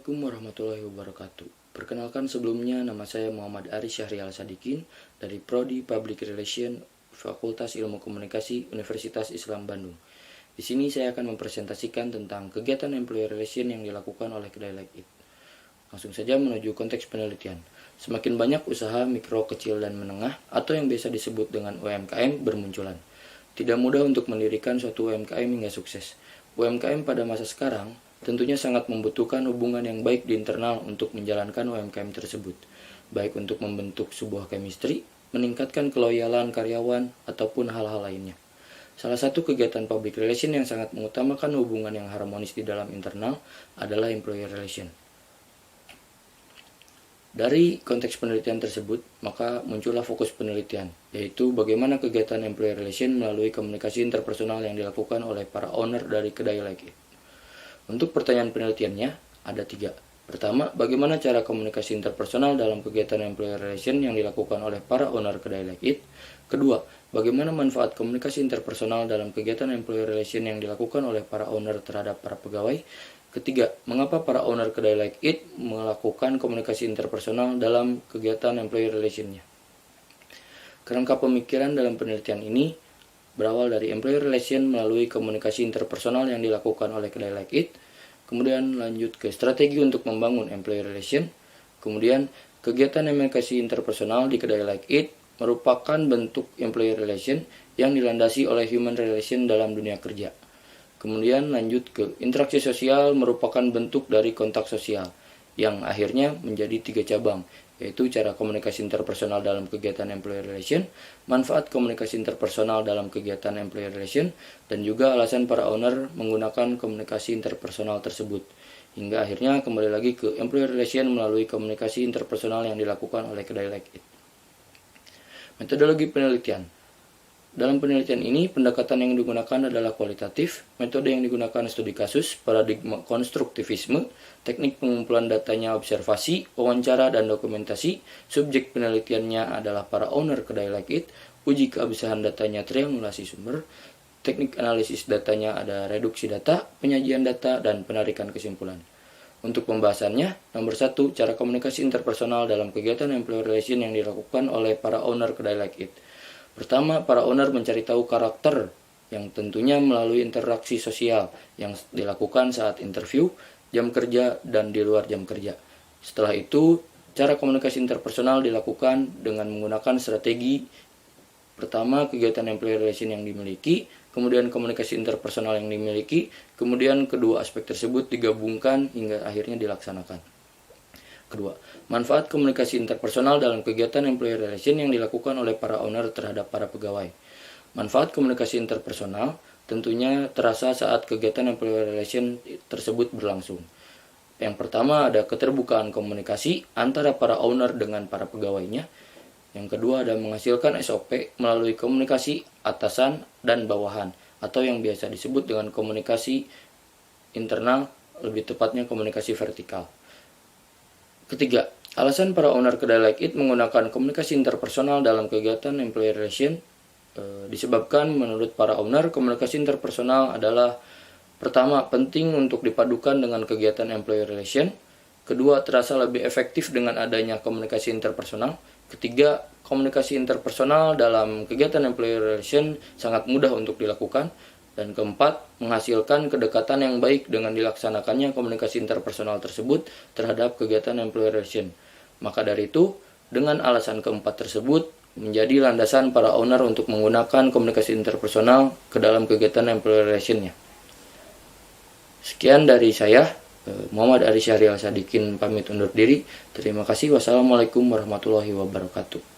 Assalamualaikum warahmatullahi wabarakatuh. Perkenalkan sebelumnya, nama saya Muhammad Aris Syahrial Sadikin dari Prodi Public Relation Fakultas Ilmu Komunikasi Universitas Islam Bandung. Di sini saya akan mempresentasikan tentang kegiatan employee relation yang dilakukan oleh Kedai Like It. Langsung saja menuju konteks penelitian. Semakin banyak usaha mikro, kecil, dan menengah atau yang biasa disebut dengan UMKM bermunculan. Tidak mudah untuk mendirikan suatu UMKM hingga sukses. UMKM pada masa sekarang tentunya sangat membutuhkan hubungan yang baik di internal untuk menjalankan UMKM tersebut, baik untuk membentuk sebuah chemistry, meningkatkan keloyalan karyawan, ataupun hal-hal lainnya. Salah satu kegiatan public relation yang sangat mengutamakan hubungan yang harmonis di dalam internal adalah employee relation. Dari konteks penelitian tersebut, maka muncullah fokus penelitian, yaitu bagaimana kegiatan employee relation melalui komunikasi interpersonal yang dilakukan oleh para owner dari Kedai Like It. Untuk pertanyaan penelitiannya, ada 3. Pertama, bagaimana cara komunikasi interpersonal dalam kegiatan employee relation yang dilakukan oleh para owner Kedai Like It? Kedua, bagaimana manfaat komunikasi interpersonal dalam kegiatan employee relation yang dilakukan oleh para owner terhadap para pegawai? Ketiga, mengapa para owner Kedai Like It melakukan komunikasi interpersonal dalam kegiatan employee relation-nya? Kerangka pemikiran dalam penelitian ini berawal dari employee relation melalui komunikasi interpersonal yang dilakukan oleh Kedai Like It, kemudian lanjut ke strategi untuk membangun employee relation, kemudian kegiatan komunikasi interpersonal di Kedai Like It merupakan bentuk employee relation yang dilandasi oleh human relation dalam dunia kerja. Kemudian lanjut ke interaksi sosial merupakan bentuk dari kontak sosial, yang akhirnya menjadi 3 cabang, yaitu cara komunikasi interpersonal dalam kegiatan employee relation, manfaat komunikasi interpersonal dalam kegiatan employee relation, dan juga alasan para owner menggunakan komunikasi interpersonal tersebut. Hingga akhirnya kembali lagi ke employee relation melalui komunikasi interpersonal yang dilakukan oleh Kedai Like It. Metodologi penelitian. Dalam penelitian ini, pendekatan yang digunakan adalah kualitatif, metode yang digunakan studi kasus, paradigma konstruktivisme, teknik pengumpulan datanya observasi, wawancara, dan dokumentasi, subjek penelitiannya adalah para owner Kedai Like It, uji keabsahan datanya triangulasi sumber, teknik analisis datanya ada reduksi data, penyajian data, dan penarikan kesimpulan. Untuk pembahasannya, nomor 1, cara komunikasi interpersonal dalam kegiatan employee relation yang dilakukan oleh para owner Kedai Like It. Pertama, para owner mencari tahu karakter yang tentunya melalui interaksi sosial yang dilakukan saat interview, jam kerja, dan di luar jam kerja. Setelah itu, cara komunikasi interpersonal dilakukan dengan menggunakan strategi. Pertama, kegiatan employee relation yang dimiliki, kemudian komunikasi interpersonal yang dimiliki, kemudian kedua aspek tersebut digabungkan hingga akhirnya dilaksanakan. Kedua, manfaat komunikasi interpersonal dalam kegiatan employee relation yang dilakukan oleh para owner terhadap para pegawai. Manfaat komunikasi interpersonal tentunya terasa saat kegiatan employee relation tersebut berlangsung. Yang pertama ada keterbukaan komunikasi antara para owner dengan para pegawainya. Yang kedua ada menghasilkan SOP melalui komunikasi atasan dan bawahan atau yang biasa disebut dengan komunikasi internal, lebih tepatnya komunikasi vertikal. Ketiga, alasan para owner Kedai Like It menggunakan komunikasi interpersonal dalam kegiatan employee relation disebabkan menurut para owner komunikasi interpersonal adalah pertama, penting untuk dipadukan dengan kegiatan employee relation. Kedua, terasa lebih efektif dengan adanya komunikasi interpersonal. Ketiga, komunikasi interpersonal dalam kegiatan employee relation sangat mudah untuk dilakukan. Dan keempat, menghasilkan kedekatan yang baik dengan dilaksanakannya komunikasi interpersonal tersebut terhadap kegiatan employee relation. Maka dari itu, dengan alasan keempat tersebut, menjadi landasan para owner untuk menggunakan komunikasi interpersonal ke dalam kegiatan employee relation-nya. Sekian dari saya, Muhammad Aris Syahrial Sadikin pamit undur diri. Terima kasih. Wassalamualaikum warahmatullahi wabarakatuh.